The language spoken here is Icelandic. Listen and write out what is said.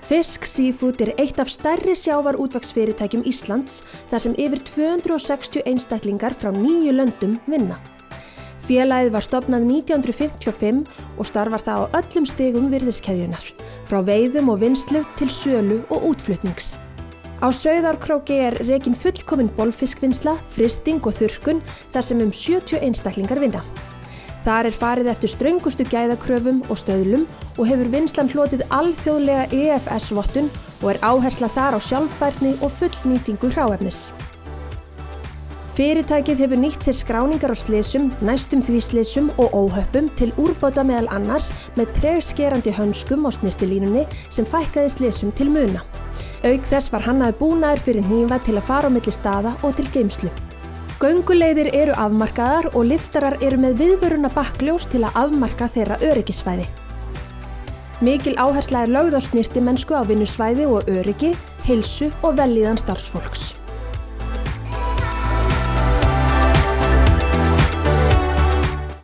Fisk Seafood eitt af stærri sjávarútvegsfyrirtækjum Íslands þar sem yfir 260 einstaklingar frá 9 löndum vinna. Félagið var stofnað 1955 og starfar það á öllum stigum virðiskeðjunnar, frá veiðum og vinnslu til sölu og útflutnings. Á Sauðárkróki rekin fullkomin bolfiskvinnsla, frysting og þurrkun þar sem 70 einstaklingar vinna. Þar farið eftir ströngustu gæðakröfum og stöðlum og hefur vinnslan hlotið alþjóðlega EFS-vottun og áhersla þar á sjálfbærni og fullnýtingu hráefnis. Fyrirtækið hefur nýtt sér skráningar á slysum, næstum því slysum og óhöppum til úrbóta meðal annars með tregskerandi hönskum á snyrtilínunni sem fækkaði slysum til muna. Auk þess var hannaður búnaður fyrir hnífa til að fara á milli staða og til geymslu. Gönguleiðir eru afmarkaðar og lyftarar eru með viðvöruna bakkljós til að afmarka þeirra öryggisvæði. Mikil áhersla lögð á snyrtimennsku á vinnusvæði og öryggi, heilsu og vellíðan starfsfólks.